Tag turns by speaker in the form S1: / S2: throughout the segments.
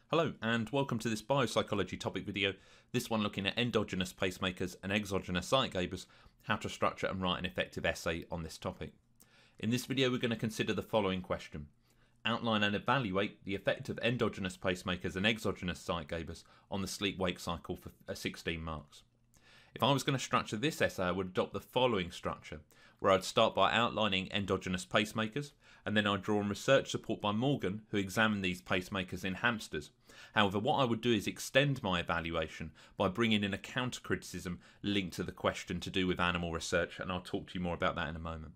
S1: Hello and welcome to this biopsychology topic video, this one looking at endogenous pacemakers and exogenous Zeitgebers, how to structure and write an effective essay on this topic. In this video we're going to consider the following question. Outline and evaluate the effect of endogenous pacemakers and exogenous Zeitgebers on the sleep-wake cycle for 16 marks. If I was going to structure this essay, I would adopt the following structure, where I'd start by outlining endogenous pacemakers, and then I'd draw on research support by Morgan, who examined these pacemakers in hamsters. However, what I would do is extend my evaluation by bringing in a counter-criticism linked to the question to do with animal research, and I'll talk to you more about that in a moment.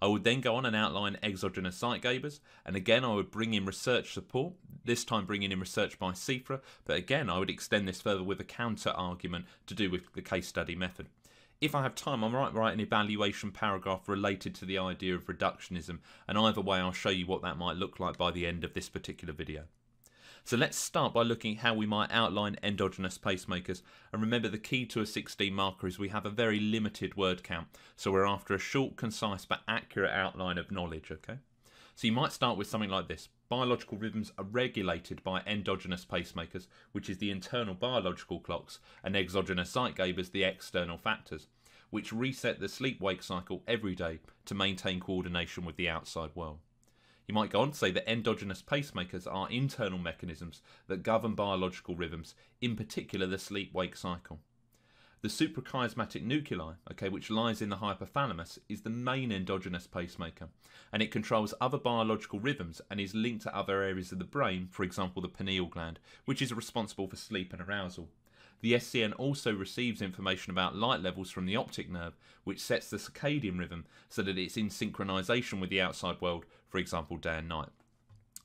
S1: I would then go on and outline exogenous Zeitgebers, and again I would bring in research support, this time bringing in research by Cifra, but again I would extend this further with a counter-argument to do with the case study method. If I have time, I might write an evaluation paragraph related to the idea of reductionism, and either way I'll show you what that might look like by the end of this particular video. So let's start by looking at how we might outline endogenous pacemakers, and remember the key to a 16 marker is we have a very limited word count, so we're after a short, concise but accurate outline of knowledge, okay? So you might start with something like this. Biological rhythms are regulated by endogenous pacemakers, which is the internal biological clocks, and exogenous Zeitgebers, the external factors, which reset the sleep-wake cycle every day to maintain coordination with the outside world. You might go on to say that endogenous pacemakers are internal mechanisms that govern biological rhythms, in particular the sleep-wake cycle. The suprachiasmatic nuclei, which lies in the hypothalamus, is the main endogenous pacemaker, and it controls other biological rhythms and is linked to other areas of the brain, for example the pineal gland, which is responsible for sleep and arousal. The SCN also receives information about light levels from the optic nerve, which sets the circadian rhythm so that it's in synchronization with the outside world, for example day and night.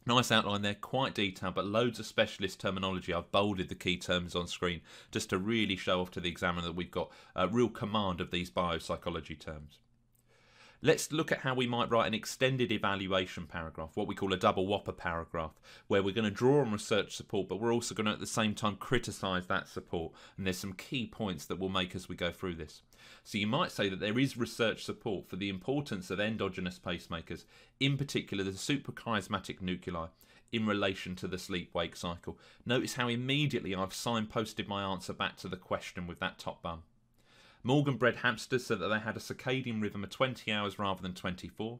S1: Nice outline there, quite detailed, but loads of specialist terminology. I've bolded the key terms on screen just to really show off to the examiner that we've got a real command of these biopsychology terms. Let's look at how we might write an extended evaluation paragraph, what we call a double whopper paragraph, where we're going to draw on research support, but we're also going to at the same time criticise that support. And there's some key points that we'll make as we go through this. So you might say that there is research support for the importance of endogenous pacemakers, in particular the suprachiasmatic nuclei, in relation to the sleep-wake cycle. Notice how immediately I've signposted my answer back to the question with that top bun. Morgan bred hamsters so that they had a circadian rhythm of 20 hours rather than 24.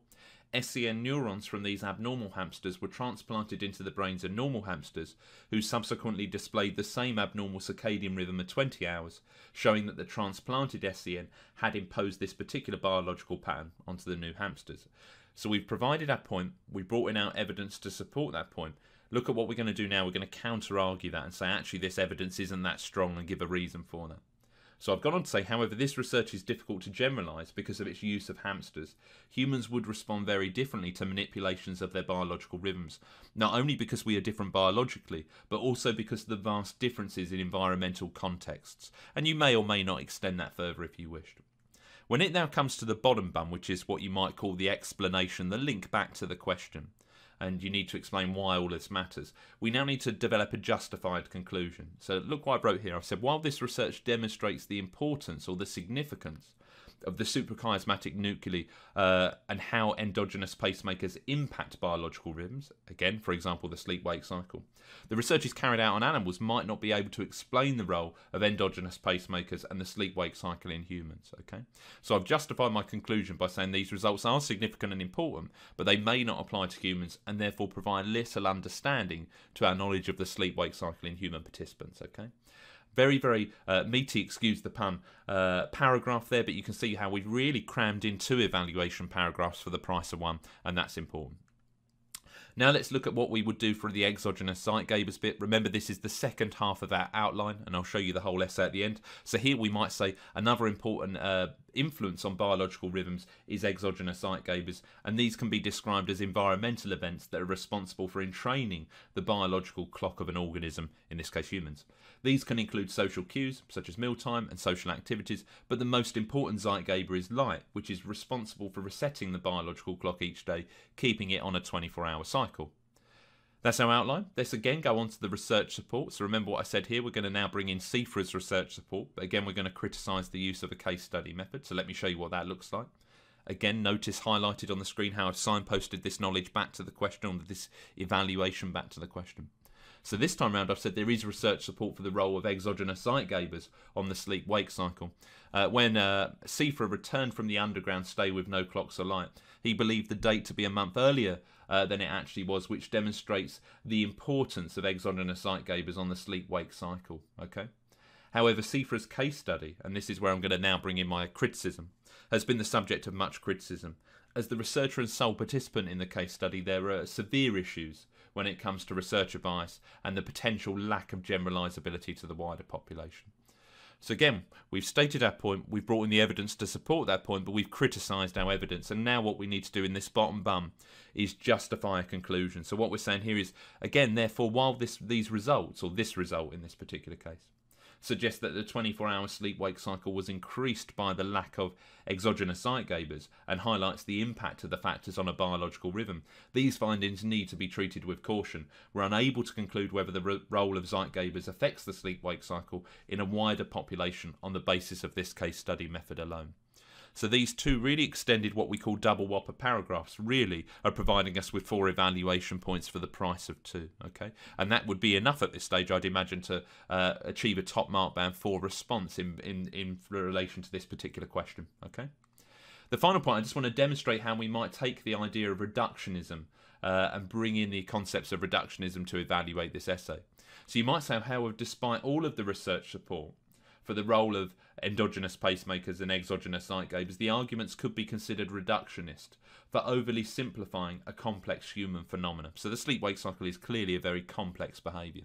S1: SCN neurons from these abnormal hamsters were transplanted into the brains of normal hamsters, who subsequently displayed the same abnormal circadian rhythm of 20 hours, showing that the transplanted SCN had imposed this particular biological pattern onto the new hamsters. So we've provided our point, we brought in our evidence to support that point. Look at what we're going to do now. We're going to counter-argue that and say actually this evidence isn't that strong and give a reason for that. So I've gone on to say, however, this research is difficult to generalise because of its use of hamsters. Humans would respond very differently to manipulations of their biological rhythms, not only because we are different biologically, but also because of the vast differences in environmental contexts. And you may or may not extend that further if you wished. When it now comes to the bottom bun, which is what you might call the explanation, the link back to the question, and you need to explain why all this matters, we now need to develop a justified conclusion. So look what I wrote here. I've said, while this research demonstrates the importance or the significance of the suprachiasmatic nuclei and how endogenous pacemakers impact biological rhythms, again, for example, the sleep-wake cycle, the research is carried out on animals might not be able to explain the role of endogenous pacemakers and the sleep-wake cycle in humans. So I've justified my conclusion by saying these results are significant and important, but they may not apply to humans and therefore provide little understanding to our knowledge of the sleep-wake cycle in human participants. Very, very meaty, excuse the pun, paragraph there, but you can see how we've really crammed in 2 evaluation paragraphs for the price of 1, and that's important. Now let's look at what we would do for the exogenous Zeitgebers bit. Remember, this is the second half of our outline, and I'll show you the whole essay at the end. So here we might say another important influence on biological rhythms is exogenous Zeitgebers, and these can be described as environmental events that are responsible for entraining the biological clock of an organism, in this case humans. These can include social cues, such as mealtime and social activities, but the most important Zeitgeber is light, which is responsible for resetting the biological clock each day, keeping it on a 24-hour cycle. That's our outline. Let's again go on to the research support. So remember what I said here, we're going to now bring in Cifra's research support, but again we're going to criticise the use of a case study method. So let me show you what that looks like. Again, notice highlighted on the screen how I've signposted this knowledge back to the question, or this evaluation back to the question. So this time around I've said there is research support for the role of exogenous Zeitgebers on the sleep-wake cycle. When Seifert returned from the underground stay with no clocks or light, he believed the date to be a month earlier than it actually was, which demonstrates the importance of exogenous Zeitgebers on the sleep-wake cycle. Okay. However, Seifert's case study, and this is where I'm going to now bring in my criticism, has been the subject of much criticism. As the researcher and sole participant in the case study, there are severe issues when it comes to researcher bias and the potential lack of generalisability to the wider population. So again, we've stated our point, we've brought in the evidence to support that point, but we've criticised our evidence, and now what we need to do in this bottom bum is justify a conclusion. So what we're saying here is, again, therefore, while these results, or this result in this particular case, suggests that the 24-hour sleep-wake cycle was increased by the lack of exogenous Zeitgebers and highlights the impact of the factors on a biological rhythm. These findings need to be treated with caution. We're unable to conclude whether the role of Zeitgebers affects the sleep-wake cycle in a wider population on the basis of this case study method alone. So these two really extended what we call double whopper paragraphs really are providing us with 4 evaluation points for the price of 2. Okay, and that would be enough at this stage, I'd imagine, to achieve a top mark band 4 response in relation to this particular question. Okay. The final point, I just want to demonstrate how we might take the idea of reductionism and bring in the concepts of reductionism to evaluate this essay. So you might say, however, despite all of the research support for the role of endogenous pacemakers and exogenous Zeitgebers, the arguments could be considered reductionist for overly simplifying a complex human phenomenon. So the sleep-wake cycle is clearly a very complex behaviour.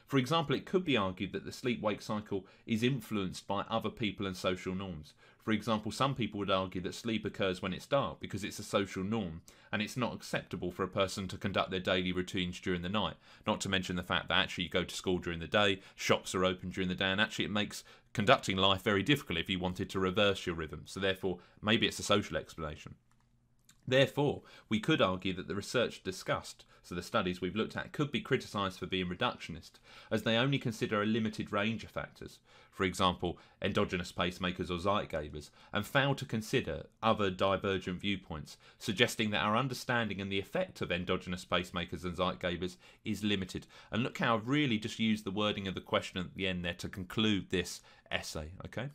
S1: For example, it could be argued that the sleep-wake cycle is influenced by other people and social norms. For example, some people would argue that sleep occurs when it's dark because it's a social norm and it's not acceptable for a person to conduct their daily routines during the night. Not to mention the fact that actually you go to school during the day, shops are open during the day, and actually it makes conducting life very difficult if you wanted to reverse your rhythm. So therefore, maybe it's a social explanation. Therefore, we could argue that the research discussed, so the studies we've looked at, could be criticised for being reductionist, as they only consider a limited range of factors, for example, endogenous pacemakers or Zeitgebers, and fail to consider other divergent viewpoints, suggesting that our understanding and the effect of endogenous pacemakers and Zeitgebers is limited. And look how I've really just used the wording of the question at the end there to conclude this essay, okay?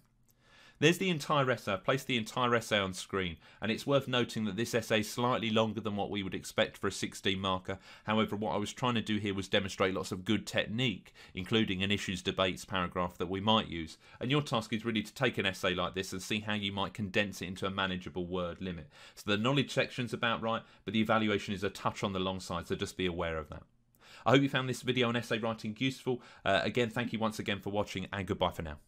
S1: There's the entire essay. I've placed the entire essay on screen, and it's worth noting that this essay is slightly longer than what we would expect for a 16 marker. However, what I was trying to do here was demonstrate lots of good technique, including an issues debates paragraph that we might use. And your task is really to take an essay like this and see how you might condense it into a manageable word limit. So the knowledge section's about right, but the evaluation is a touch on the long side, so just be aware of that. I hope you found this video on essay writing useful. Again, thank you once again for watching, and goodbye for now.